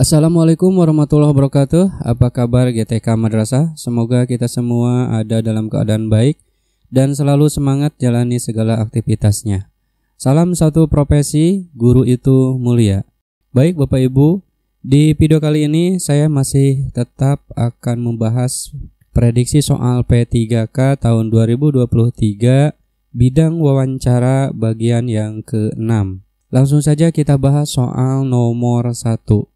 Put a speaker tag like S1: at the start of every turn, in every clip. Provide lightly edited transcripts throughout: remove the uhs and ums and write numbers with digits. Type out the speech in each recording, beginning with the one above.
S1: Assalamualaikum warahmatullahi wabarakatuh. Apa kabar GTK Madrasah? Semoga kita semua ada dalam keadaan baik dan selalu semangat jalani segala aktivitasnya. Salam satu profesi, guru itu mulia. Baik Bapak Ibu, di video kali ini saya masih tetap akan membahas prediksi soal P3K tahun 2023 bidang wawancara bagian yang ke-6. Langsung saja kita bahas soal nomor 1.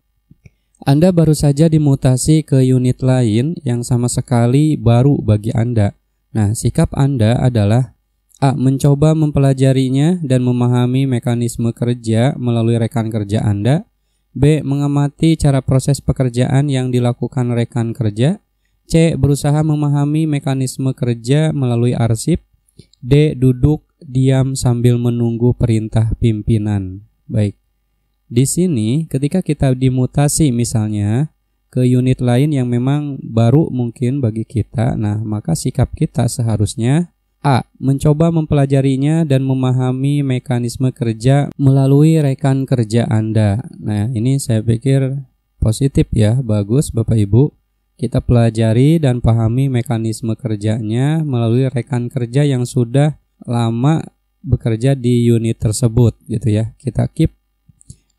S1: Anda baru saja dimutasi ke unit lain yang sama sekali baru bagi Anda. Nah, sikap Anda adalah A. Mencoba mempelajarinya dan memahami mekanisme kerja melalui rekan kerja Anda. B. Mengamati cara proses pekerjaan yang dilakukan rekan kerja. C. Berusaha memahami mekanisme kerja melalui arsip. D. Duduk diam sambil menunggu perintah pimpinan. Baik. Di sini ketika kita dimutasi misalnya ke unit lain yang memang baru mungkin bagi kita, nah maka sikap kita seharusnya A. Mencoba mempelajarinya dan memahami mekanisme kerja melalui rekan kerja Anda. Nah ini saya pikir positif ya, bagus Bapak Ibu. Kita pelajari dan pahami mekanisme kerjanya melalui rekan kerja yang sudah lama bekerja di unit tersebut gitu ya. Kita keep.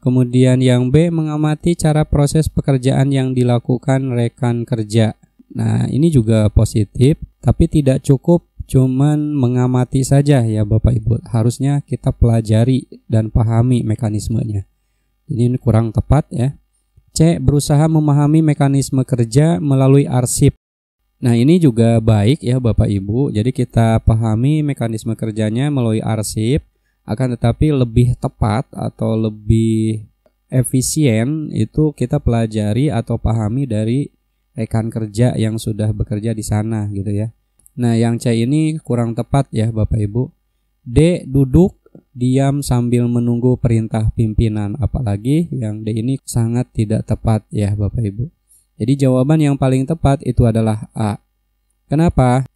S1: Kemudian yang B, mengamati cara proses pekerjaan yang dilakukan rekan kerja. Nah ini juga positif, tapi tidak cukup cuman mengamati saja ya Bapak Ibu. Harusnya kita pelajari dan pahami mekanismenya. Ini kurang tepat ya. C, berusaha memahami mekanisme kerja melalui arsip. Nah ini juga baik ya Bapak Ibu. Jadi kita pahami mekanisme kerjanya melalui arsip. Akan tetapi lebih tepat atau lebih efisien itu kita pelajari atau pahami dari rekan kerja yang sudah bekerja di sana gitu ya. Nah yang C ini kurang tepat ya Bapak Ibu. D, duduk diam sambil menunggu perintah pimpinan. Apalagi yang D ini sangat tidak tepat ya Bapak Ibu. Jadi jawaban yang paling tepat itu adalah A. Kenapa?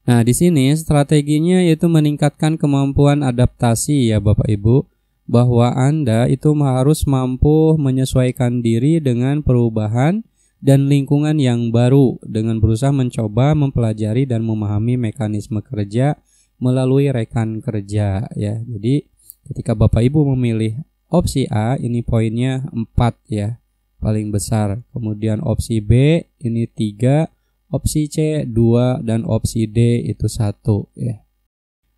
S1: Nah, di sini strateginya yaitu meningkatkan kemampuan adaptasi ya Bapak Ibu, bahwa Anda itu harus mampu menyesuaikan diri dengan perubahan dan lingkungan yang baru dengan berusaha mencoba mempelajari dan memahami mekanisme kerja melalui rekan kerja ya. Jadi, ketika Bapak Ibu memilih opsi A, ini poinnya 4 ya, paling besar. Kemudian opsi B ini 3, opsi C 2 dan opsi D itu 1 ya.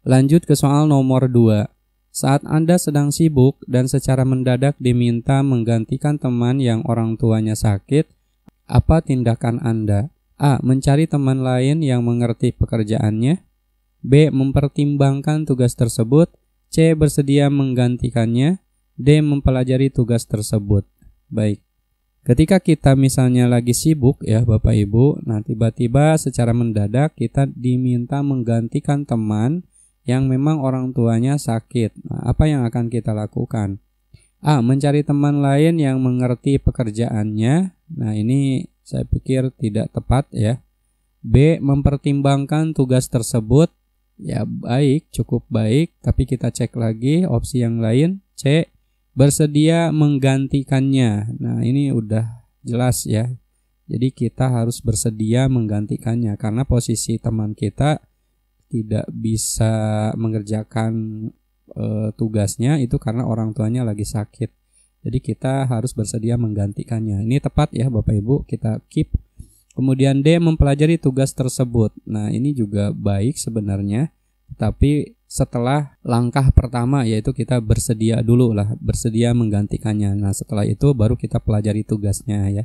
S1: Lanjut ke soal nomor 2. Saat Anda sedang sibuk dan secara mendadak diminta menggantikan teman yang orang tuanya sakit, apa tindakan Anda? A. Mencari teman lain yang mengerti pekerjaannya. B. Mempertimbangkan tugas tersebut. C. Bersedia menggantikannya. D. Mempelajari tugas tersebut. Baik. Ketika kita misalnya lagi sibuk ya Bapak Ibu, nah tiba-tiba secara mendadak kita diminta menggantikan teman yang memang orang tuanya sakit. Nah, apa yang akan kita lakukan? A. Mencari teman lain yang mengerti pekerjaannya. Nah ini saya pikir tidak tepat ya. B. Mempertimbangkan tugas tersebut. Ya baik, cukup baik, tapi kita cek lagi opsi yang lain. C. Bersedia menggantikannya. Nah ini udah jelas ya. Jadi kita harus bersedia menggantikannya karena posisi teman kita tidak bisa mengerjakan tugasnya itu karena orang tuanya lagi sakit. Jadi kita harus bersedia menggantikannya. Ini tepat ya Bapak Ibu, kita keep. Kemudian D. Mempelajari tugas tersebut. Nah ini juga baik sebenarnya, tapi setelah langkah pertama yaitu kita bersedia dulu lah, bersedia menggantikannya. Nah setelah itu baru kita pelajari tugasnya ya.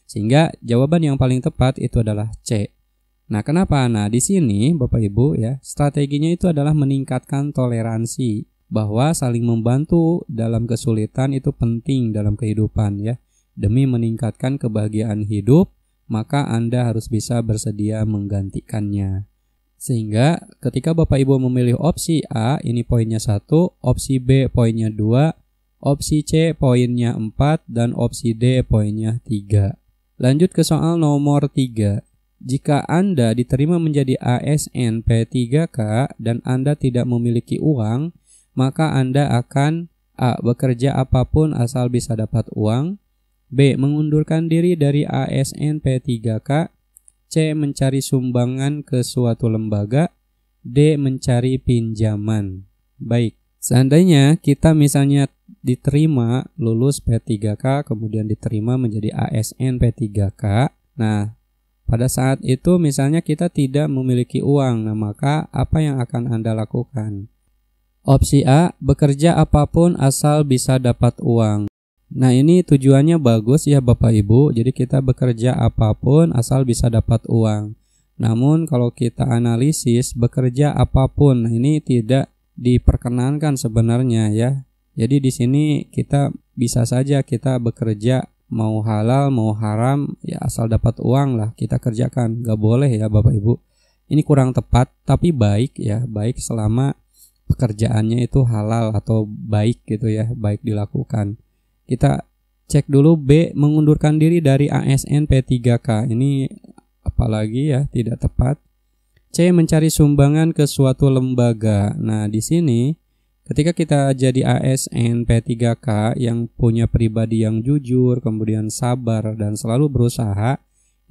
S1: Sehingga jawaban yang paling tepat itu adalah C. Nah kenapa? Nah di sini Bapak Ibu ya, strateginya itu adalah meningkatkan toleransi, bahwa saling membantu dalam kesulitan itu penting dalam kehidupan ya. Demi meningkatkan kebahagiaan hidup, maka Anda harus bisa bersedia menggantikannya. Sehingga ketika Bapak Ibu memilih opsi A, ini poinnya 1, opsi B poinnya 2, opsi C poinnya 4, dan opsi D poinnya 3. Lanjut ke soal nomor 3. Jika Anda diterima menjadi ASN P3K dan Anda tidak memiliki uang, maka Anda akan A. Bekerja apapun asal bisa dapat uang. B. Mengundurkan diri dari ASN P3K. C. Mencari sumbangan ke suatu lembaga. D. Mencari pinjaman. Baik, seandainya kita misalnya diterima lulus P3K kemudian diterima menjadi ASN P3K. Nah, pada saat itu misalnya kita tidak memiliki uang. Nah, maka apa yang akan Anda lakukan? Opsi A, bekerja apapun asal bisa dapat uang. Nah, ini tujuannya bagus ya Bapak Ibu. Jadi kita bekerja apapun asal bisa dapat uang. Namun kalau kita analisis bekerja apapun, ini tidak diperkenankan sebenarnya ya. Jadi di sini kita bisa saja kita bekerja mau halal mau haram ya asal dapat uang lah kita kerjakan. Gak boleh ya Bapak Ibu. Ini kurang tepat tapi baik ya, baik selama pekerjaannya itu halal atau baik gitu ya, baik dilakukan. Kita cek dulu B, mengundurkan diri dari ASN P3K. Ini apalagi ya, tidak tepat. C, mencari sumbangan ke suatu lembaga. Nah, di sini ketika kita jadi ASN P3K yang punya pribadi yang jujur, kemudian sabar dan selalu berusaha,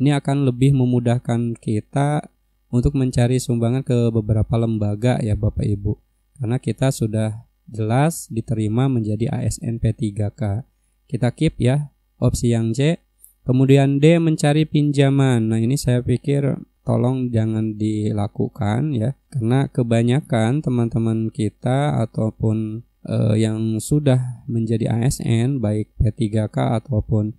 S1: ini akan lebih memudahkan kita untuk mencari sumbangan ke beberapa lembaga ya Bapak Ibu. Karena kita sudah jelas diterima menjadi ASN P3K. Kita keep ya opsi yang C. Kemudian D, mencari pinjaman. Nah, ini saya pikir tolong jangan dilakukan ya. Karena kebanyakan teman-teman kita ataupun yang sudah menjadi ASN baik P3K ataupun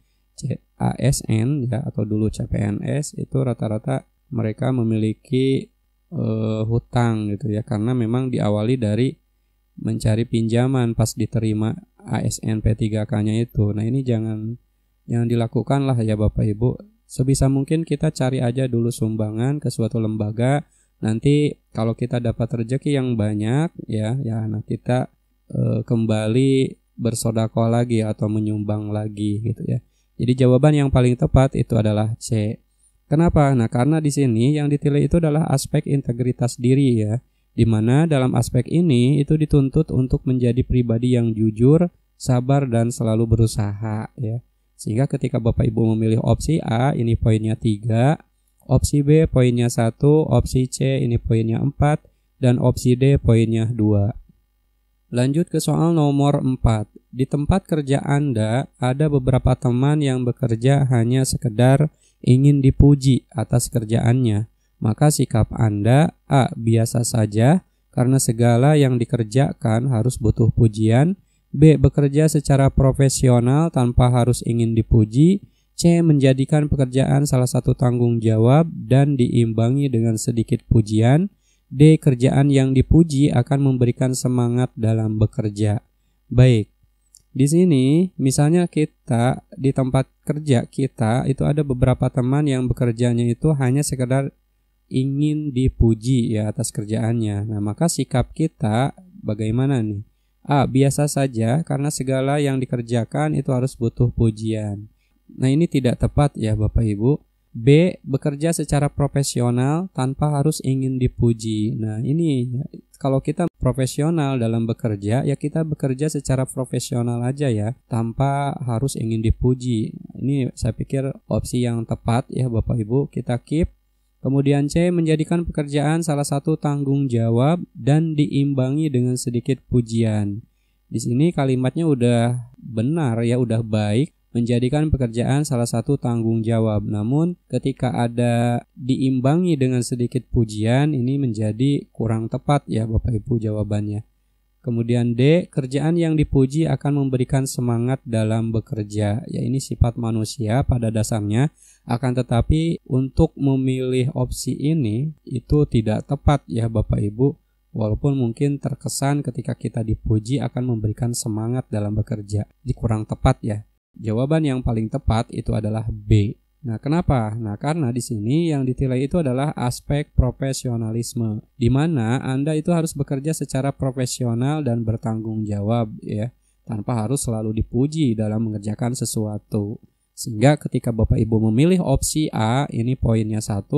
S1: ASN ya atau dulu CPNS itu rata-rata mereka memiliki hutang gitu ya, karena memang diawali dari mencari pinjaman pas diterima ASN P3K-nya itu. Nah, ini jangan dilakukan lah ya Bapak Ibu. Sebisa mungkin kita cari aja dulu sumbangan ke suatu lembaga. Nanti kalau kita dapat rezeki yang banyak ya nah kita kembali bersedekah lagi atau menyumbang lagi gitu ya. Jadi jawaban yang paling tepat itu adalah C. Kenapa? Nah, karena di sini yang ditilai itu adalah aspek integritas diri ya, di mana dalam aspek ini itu dituntut untuk menjadi pribadi yang jujur, sabar dan selalu berusaha ya. Sehingga ketika Bapak Ibu memilih opsi A, ini poinnya 3, opsi B poinnya 1, opsi C ini poinnya 4 dan opsi D poinnya 2. Lanjut ke soal nomor 4. Di tempat kerja Anda ada beberapa teman yang bekerja hanya sekedar ingin dipuji atas kerjaannya. Maka sikap Anda A, biasa saja karena segala yang dikerjakan harus butuh pujian. B, bekerja secara profesional tanpa harus ingin dipuji. C, menjadikan pekerjaan salah satu tanggung jawab dan diimbangi dengan sedikit pujian. D, kerjaan yang dipuji akan memberikan semangat dalam bekerja. Baik. Di sini misalnya kita di tempat kerja kita itu ada beberapa teman yang bekerjanya itu hanya sekedar ingin dipuji ya atas kerjaannya. Nah, maka sikap kita bagaimana nih? A, biasa saja karena segala yang dikerjakan itu harus butuh pujian. Nah, ini tidak tepat ya Bapak Ibu. B, bekerja secara profesional tanpa harus ingin dipuji. Nah, ini kalau kita profesional dalam bekerja, ya kita bekerja secara profesional aja ya, tanpa harus ingin dipuji. Ini saya pikir opsi yang tepat ya Bapak Ibu, kita keep. Kemudian C, menjadikan pekerjaan salah satu tanggung jawab dan diimbangi dengan sedikit pujian. Di sini kalimatnya udah benar ya, udah baik. Menjadikan pekerjaan salah satu tanggung jawab. Namun ketika ada diimbangi dengan sedikit pujian, ini menjadi kurang tepat ya Bapak Ibu jawabannya. Kemudian D, kerjaan yang dipuji akan memberikan semangat dalam bekerja. Ya, ini sifat manusia pada dasarnya. Akan tetapi untuk memilih opsi ini itu tidak tepat ya Bapak Ibu. Walaupun mungkin terkesan ketika kita dipuji akan memberikan semangat dalam bekerja. Ini kurang tepat ya. Jawaban yang paling tepat itu adalah B. Nah, kenapa? Nah, karena di sini yang ditilai itu adalah aspek profesionalisme, di mana Anda itu harus bekerja secara profesional dan bertanggung jawab ya, tanpa harus selalu dipuji dalam mengerjakan sesuatu. Sehingga ketika Bapak Ibu memilih opsi A, ini poinnya 1,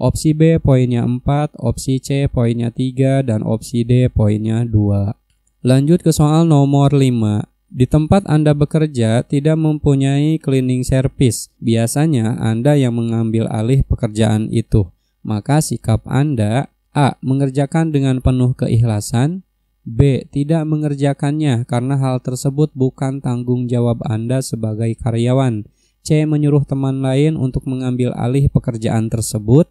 S1: opsi B poinnya 4, opsi C poinnya 3 dan opsi D poinnya 2. Lanjut ke soal nomor 5. Di tempat Anda bekerja tidak mempunyai cleaning service. Biasanya Anda yang mengambil alih pekerjaan itu. Maka sikap Anda: A. Mengerjakan dengan penuh keikhlasan. B. Tidak mengerjakannya karena hal tersebut bukan tanggung jawab Anda sebagai karyawan. C. Menyuruh teman lain untuk mengambil alih pekerjaan tersebut.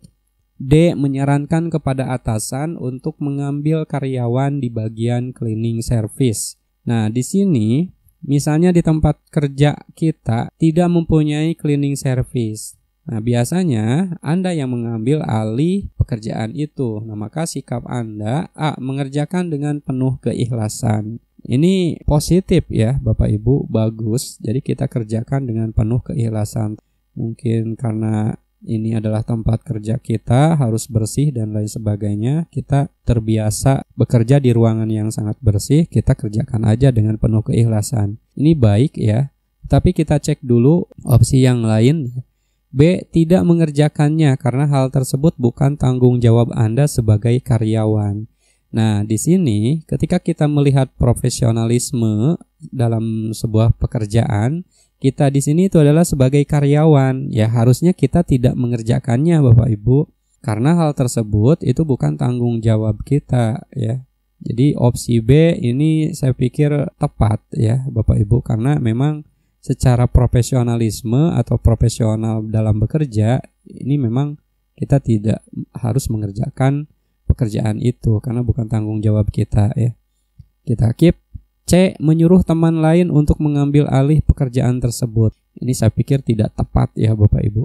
S1: D. Menyarankan kepada atasan untuk mengambil karyawan di bagian cleaning service. Nah, di sini misalnya di tempat kerja kita tidak mempunyai cleaning service. Nah, biasanya Anda yang mengambil alih pekerjaan itu. Nah, maka sikap Anda: A. Mengerjakan dengan penuh keikhlasan. Ini positif ya Bapak Ibu, bagus. Jadi kita kerjakan dengan penuh keikhlasan. Mungkin karena ini adalah tempat kerja kita, harus bersih dan lain sebagainya. Kita terbiasa bekerja di ruangan yang sangat bersih, kita kerjakan aja dengan penuh keikhlasan. Ini baik ya. Tapi kita cek dulu opsi yang lain. B. Tidak mengerjakannya karena hal tersebut bukan tanggung jawab Anda sebagai karyawan. Nah, di sini ketika kita melihat profesionalisme dalam sebuah pekerjaan, kita di sini itu adalah sebagai karyawan. Ya, harusnya kita tidak mengerjakannya Bapak Ibu, karena hal tersebut itu bukan tanggung jawab kita ya. Jadi opsi B ini saya pikir tepat ya Bapak Ibu, karena memang secara profesionalisme atau profesional dalam bekerja ini memang kita tidak harus mengerjakan pekerjaan itu karena bukan tanggung jawab kita ya. Kita keep. C. Menyuruh teman lain untuk mengambil alih pekerjaan tersebut. Ini saya pikir tidak tepat ya Bapak Ibu.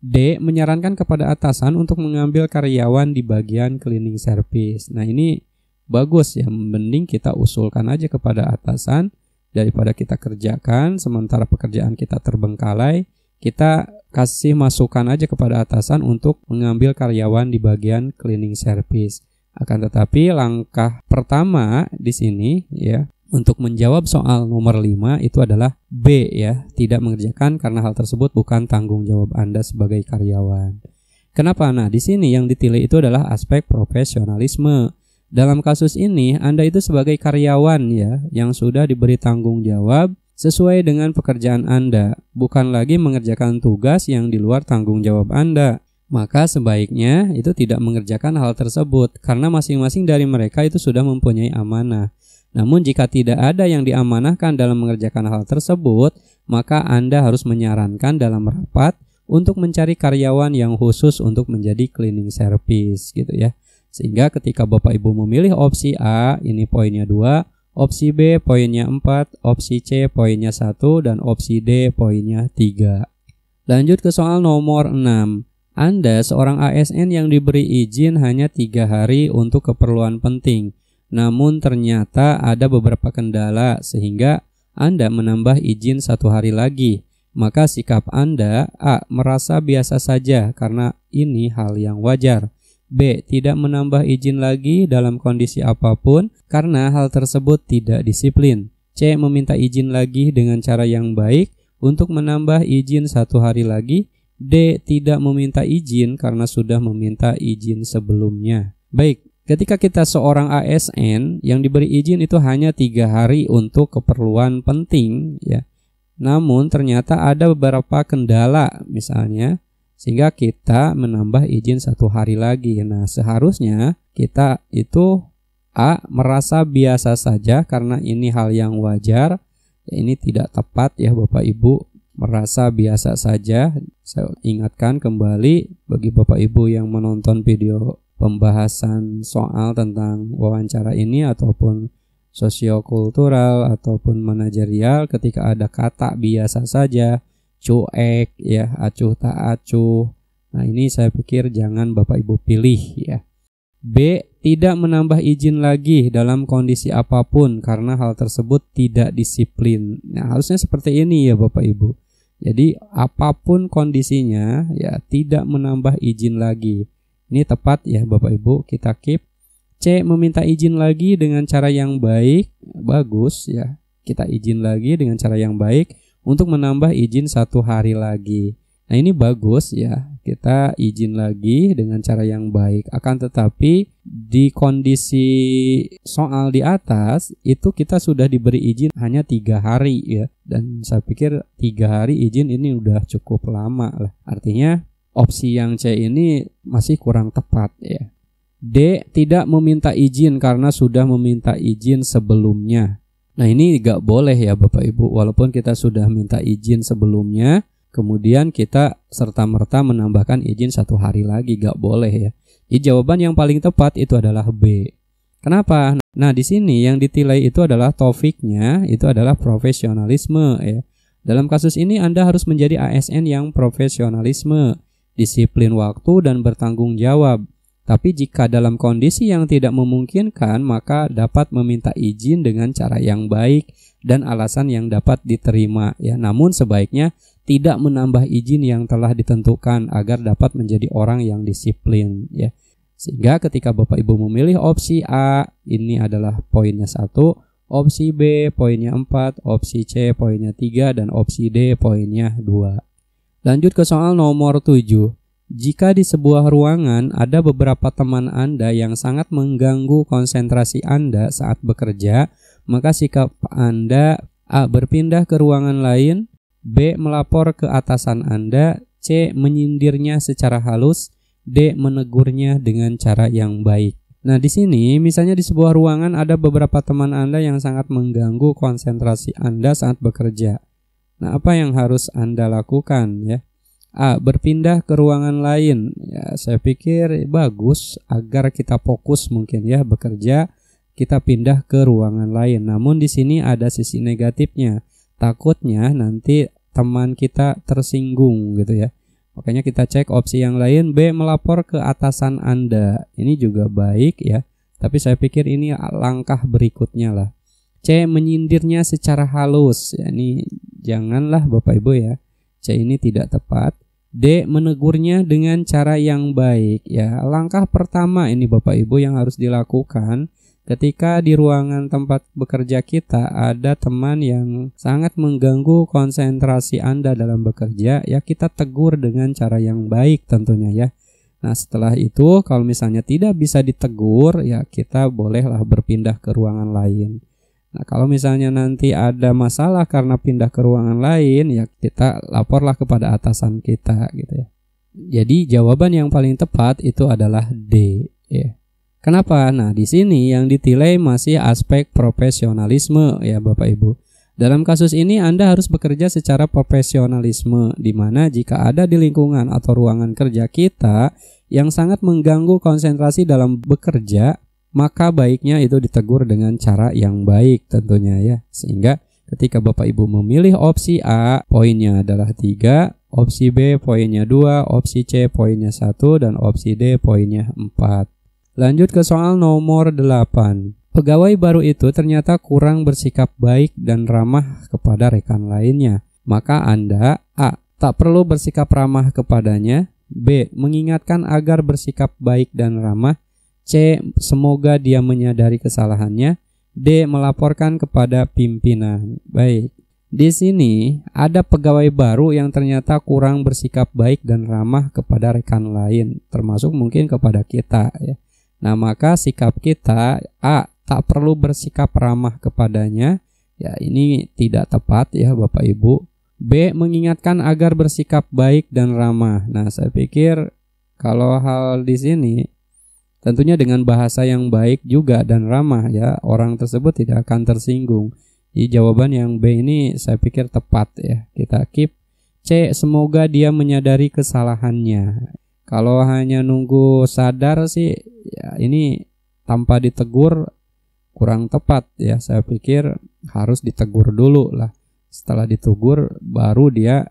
S1: D. Menyarankan kepada atasan untuk mengambil karyawan di bagian cleaning service. Nah, ini bagus ya, mending kita usulkan aja kepada atasan daripada kita kerjakan sementara pekerjaan kita terbengkalai. Kita kasih masukan aja kepada atasan untuk mengambil karyawan di bagian cleaning service. Akan tetapi langkah pertama di sini ya untuk menjawab soal nomor 5 itu adalah B ya, tidak mengerjakan karena hal tersebut bukan tanggung jawab Anda sebagai karyawan. Kenapa? Nah, di sini yang dipilih itu adalah aspek profesionalisme. Dalam kasus ini Anda itu sebagai karyawan ya, yang sudah diberi tanggung jawab sesuai dengan pekerjaan Anda, bukan lagi mengerjakan tugas yang di luar tanggung jawab Anda. Maka sebaiknya itu tidak mengerjakan hal tersebut karena masing-masing dari mereka itu sudah mempunyai amanah. Namun jika tidak ada yang diamanahkan dalam mengerjakan hal tersebut, maka Anda harus menyarankan dalam rapat untuk mencari karyawan yang khusus untuk menjadi cleaning service gitu ya. Sehingga ketika Bapak Ibu memilih opsi A, ini poinnya 2, opsi B poinnya 4, opsi C poinnya 1, dan opsi D poinnya 3. Lanjut ke soal nomor 6. Anda seorang ASN yang diberi izin hanya 3 hari untuk keperluan penting. Namun ternyata ada beberapa kendala sehingga Anda menambah izin 1 hari lagi. Maka sikap Anda: A. Merasa biasa saja karena ini hal yang wajar. B. Tidak menambah izin lagi dalam kondisi apapun karena hal tersebut tidak disiplin. C. Meminta izin lagi dengan cara yang baik untuk menambah izin 1 hari lagi. D. Tidak meminta izin karena sudah meminta izin sebelumnya. Baik. Ketika kita seorang ASN yang diberi izin itu hanya 3 hari untuk keperluan penting ya. Namun ternyata ada beberapa kendala misalnya sehingga kita menambah izin 1 hari lagi. Nah, seharusnya kita itu A. Merasa biasa saja karena ini hal yang wajar. Ya, ini tidak tepat ya Bapak Ibu, merasa biasa saja. Saya ingatkan kembali bagi Bapak Ibu yang menonton video pembahasan soal tentang wawancara ini ataupun sosiokultural ataupun manajerial, ketika ada kata biasa saja, cuek ya, acuh tak acuh. Nah, ini saya pikir jangan Bapak Ibu pilih ya. B. Tidak menambah izin lagi dalam kondisi apapun karena hal tersebut tidak disiplin. Nah, harusnya seperti ini ya Bapak Ibu. Jadi apapun kondisinya ya, tidak menambah izin lagi. Ini tepat ya Bapak Ibu, kita keep. C. Meminta izin lagi dengan cara yang baik. Bagus ya, kita izin lagi dengan cara yang baik untuk menambah izin 1 hari lagi. Nah, ini bagus ya. kita izin lagi dengan cara yang baik. Akan tetapi di kondisi soal di atas itu kita sudah diberi izin hanya 3 hari ya. Dan saya pikir 3 hari izin ini udah cukup lama lah. Artinya opsi yang C ini masih kurang tepat ya. D, tidak meminta izin karena sudah meminta izin sebelumnya. Nah ini gak boleh ya Bapak Ibu, walaupun kita sudah minta izin sebelumnya, kemudian kita serta-merta menambahkan izin 1 hari lagi, gak boleh ya. Jadi jawaban yang paling tepat itu adalah B. Kenapa? Nah di sini yang ditilai itu adalah taufiknya, itu adalah profesionalisme ya. Dalam kasus ini Anda harus menjadi ASN yang profesionalisme, disiplin waktu dan bertanggung jawab. Tapi jika dalam kondisi yang tidak memungkinkan, maka dapat meminta izin dengan cara yang baik dan alasan yang dapat diterima ya. Namun sebaiknya tidak menambah izin yang telah ditentukan agar dapat menjadi orang yang disiplin ya. Sehingga ketika Bapak Ibu memilih opsi A, ini adalah poinnya 1, opsi B poinnya 4, opsi C poinnya 3, dan opsi D poinnya 2. Lanjut ke soal nomor 7. Jika di sebuah ruangan ada beberapa teman Anda yang sangat mengganggu konsentrasi Anda saat bekerja, maka sikap Anda A. Berpindah ke ruangan lain, B. Melapor ke atasan Anda, C. Menyindirnya secara halus, D. Menegurnya dengan cara yang baik. Nah di sini misalnya di sebuah ruangan ada beberapa teman Anda yang sangat mengganggu konsentrasi Anda saat bekerja. Nah apa yang harus Anda lakukan ya? A. Berpindah ke ruangan lain. Ya, saya pikir bagus agar kita fokus mungkin ya bekerja, kita pindah ke ruangan lain. Namun di sini ada sisi negatifnya. Takutnya nanti teman kita tersinggung gitu ya. Makanya kita cek opsi yang lain. B. Melapor ke atasan Anda. Ini juga baik ya. Tapi saya pikir ini langkah berikutnya lah. C. Menyindirnya secara halus. Ya, ini janganlah Bapak Ibu ya. C ini tidak tepat. D. Menegurnya dengan cara yang baik ya. Langkah pertama ini Bapak Ibu yang harus dilakukan ketika di ruangan tempat bekerja kita ada teman yang sangat mengganggu konsentrasi Anda dalam bekerja ya, kita tegur dengan cara yang baik tentunya ya. Nah setelah itu kalau misalnya tidak bisa ditegur ya kita bolehlah berpindah ke ruangan lain. Nah kalau misalnya nanti ada masalah karena pindah ke ruangan lain ya kita laporlah kepada atasan kita gitu ya. Jadi jawaban yang paling tepat itu adalah D ya. Kenapa? Nah di sini yang ditilai masih aspek profesionalisme ya Bapak Ibu. Dalam kasus ini Anda harus bekerja secara profesionalisme, di mana jika ada di lingkungan atau ruangan kerja kita yang sangat mengganggu konsentrasi dalam bekerja, maka baiknya itu ditegur dengan cara yang baik tentunya ya. Sehingga ketika Bapak Ibu memilih opsi A, poinnya adalah 3, opsi B poinnya 2, opsi C poinnya 1, dan opsi D poinnya 4. Lanjut ke soal nomor 8. Pegawai baru itu ternyata kurang bersikap baik dan ramah kepada rekan lainnya. Maka Anda A. Tak perlu bersikap ramah kepadanya, B. Mengingatkan agar bersikap baik dan ramah, C. Semoga dia menyadari kesalahannya, D. Melaporkan kepada pimpinan. Baik, di sini ada pegawai baru yang ternyata kurang bersikap baik dan ramah kepada rekan lain, termasuk mungkin kepada kita ya. Nah maka sikap kita A. Tak perlu bersikap ramah kepadanya. Ya ini tidak tepat ya Bapak Ibu. B. Mengingatkan agar bersikap baik dan ramah. Nah saya pikir kalau hal di sini tentunya dengan bahasa yang baik juga dan ramah ya, orang tersebut tidak akan tersinggung. Jadi jawaban yang B ini saya pikir tepat ya. Kita keep. C. Semoga dia menyadari kesalahannya. Kalau hanya nunggu sadar sih ya ini tanpa ditegur kurang tepat ya. Saya pikir harus ditegur dulu lah. Setelah ditegur baru dia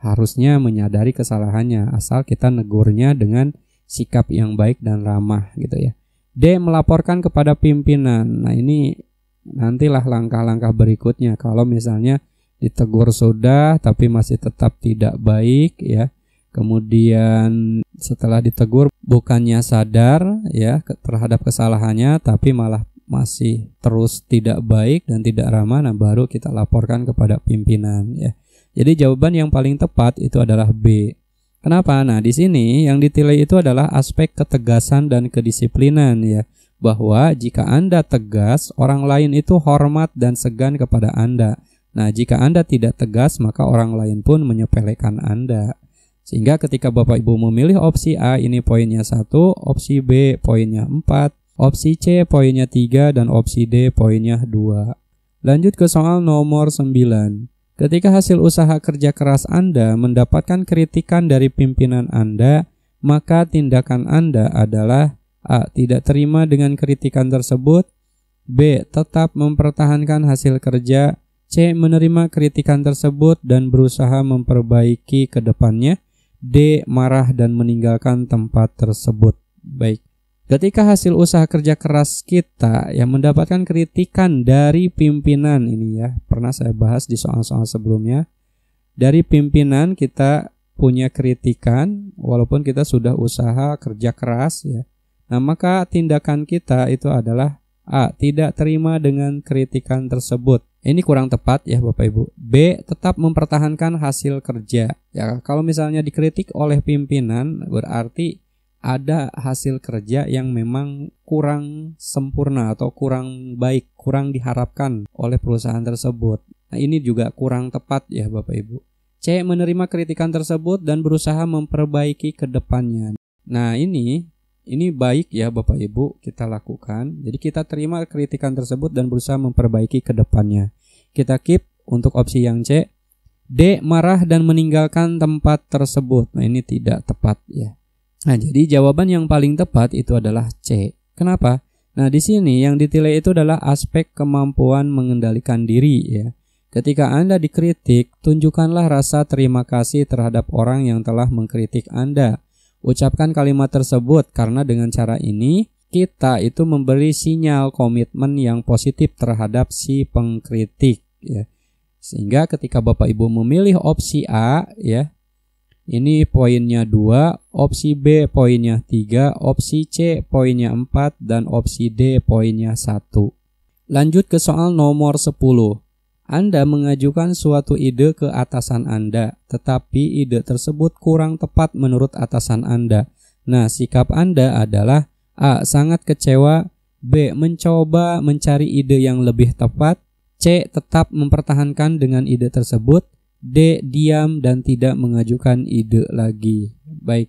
S1: harusnya menyadari kesalahannya, asal kita negurnya dengan sikap yang baik dan ramah gitu ya. D. Melaporkan kepada pimpinan. Nah ini nantilah langkah-langkah berikutnya. Kalau misalnya ditegur sudah tapi masih tetap tidak baik ya, kemudian setelah ditegur bukannya sadar ya terhadap kesalahannya tapi malah masih terus tidak baik dan tidak ramah, nah baru kita laporkan kepada pimpinan ya. Jadi jawaban yang paling tepat itu adalah B. Kenapa? Nah, di sini yang ditilai itu adalah aspek ketegasan dan kedisiplinan ya. Bahwa jika Anda tegas, orang lain itu hormat dan segan kepada Anda. Nah, jika Anda tidak tegas, maka orang lain pun menyepelekan Anda. Sehingga ketika Bapak Ibu memilih opsi A, ini poinnya 1, opsi B poinnya 4, opsi C poinnya 3, dan opsi D poinnya 2. Lanjut ke soal nomor 9. Ketika hasil usaha kerja keras Anda mendapatkan kritikan dari pimpinan Anda, maka tindakan Anda adalah A. Tidak terima dengan kritikan tersebut, B. Tetap mempertahankan hasil kerja, C. Menerima kritikan tersebut dan berusaha memperbaiki ke depannya, D. Marah dan meninggalkan tempat tersebut. Baik. Ketika hasil usaha kerja keras kita yang mendapatkan kritikan dari pimpinan ini ya, pernah saya bahas di soal-soal sebelumnya. Dari pimpinan kita punya kritikan walaupun kita sudah usaha kerja keras ya. Nah, maka tindakan kita itu adalah A. Tidak terima dengan kritikan tersebut. Ini kurang tepat ya Bapak Ibu. B. Tetap mempertahankan hasil kerja. Ya, kalau misalnya dikritik oleh pimpinan berarti ada hasil kerja yang memang kurang sempurna atau kurang baik, kurang diharapkan oleh perusahaan tersebut. Nah, ini juga kurang tepat ya Bapak Ibu. C. Menerima kritikan tersebut dan berusaha memperbaiki ke depannya. Nah, ini baik ya Bapak Ibu kita lakukan. Jadi kita terima kritikan tersebut dan berusaha memperbaiki ke depannya. Kita keep untuk opsi yang C. D. Marah dan meninggalkan tempat tersebut. Nah, ini tidak tepat ya. Nah, jadi jawaban yang paling tepat itu adalah C. Kenapa? Nah, di sini yang ditilai itu adalah aspek kemampuan mengendalikan diri ya. Ketika Anda dikritik, tunjukkanlah rasa terima kasih terhadap orang yang telah mengkritik Anda. Ucapkan kalimat tersebut karena dengan cara ini kita itu memberi sinyal komitmen yang positif terhadap si pengkritik ya. Sehingga ketika Bapak Ibu memilih opsi A ya, ini poinnya 2, opsi B poinnya 3, opsi C poinnya 4, dan opsi D poinnya 1. Lanjut ke soal nomor 10. Anda mengajukan suatu ide ke atasan Anda, tetapi ide tersebut kurang tepat menurut atasan Anda. Nah, sikap Anda adalah A. Sangat kecewa, B. Mencoba mencari ide yang lebih tepat, C. Tetap mempertahankan dengan ide tersebut, D. Diam dan tidak mengajukan ide lagi. Baik,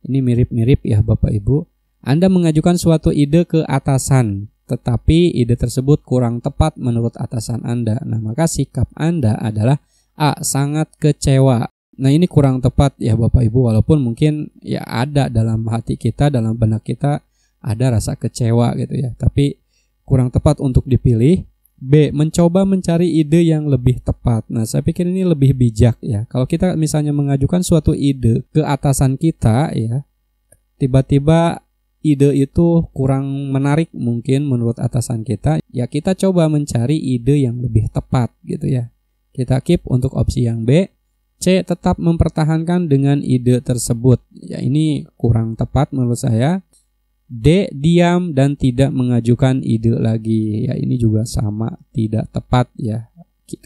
S1: ini mirip-mirip ya Bapak Ibu. Anda mengajukan suatu ide ke atasan, tetapi ide tersebut kurang tepat menurut atasan Anda. Nah, maka sikap Anda adalah A. Sangat kecewa. Nah, ini kurang tepat ya Bapak Ibu, walaupun mungkin ya ada dalam hati kita, dalam benak kita ada rasa kecewa gitu ya. Tapi kurang tepat untuk dipilih. B. Mencoba mencari ide yang lebih tepat. Nah, saya pikir ini lebih bijak ya. Kalau kita misalnya mengajukan suatu ide ke atasan kita ya, tiba-tiba ide itu kurang menarik mungkin menurut atasan kita, ya kita coba mencari ide yang lebih tepat gitu ya. Kita keep untuk opsi yang B. C. Tetap mempertahankan dengan ide tersebut. Ya, ini kurang tepat menurut saya. D. Diam dan tidak mengajukan ide lagi. Ya, ini juga sama, tidak tepat ya.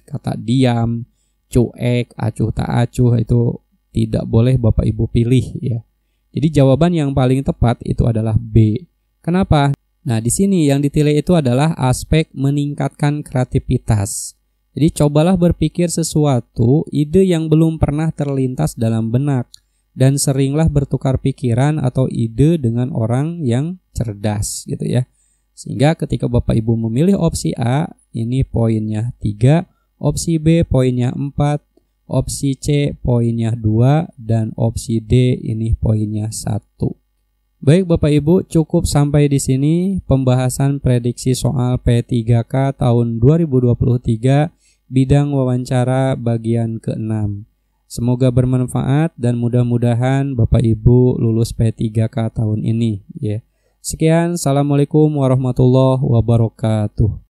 S1: Kata diam, cuek, acuh tak acuh itu tidak boleh Bapak Ibu pilih ya. Jadi jawaban yang paling tepat itu adalah B. Kenapa? Nah, di sini yang ditilai itu adalah aspek meningkatkan kreativitas. Jadi cobalah berpikir sesuatu ide yang belum pernah terlintas dalam benak. Dan seringlah bertukar pikiran atau ide dengan orang yang cerdas gitu ya. Sehingga ketika Bapak Ibu memilih opsi A, ini poinnya 3, opsi B poinnya 4, opsi C poinnya 2, dan opsi D ini poinnya 1. Baik Bapak Ibu, cukup sampai di sini pembahasan prediksi soal P3K tahun 2023 bidang wawancara bagian ke-6. Semoga bermanfaat dan mudah-mudahan Bapak Ibu lulus P3K tahun ini ya. Sekian, assalamualaikum warahmatullahi wabarakatuh.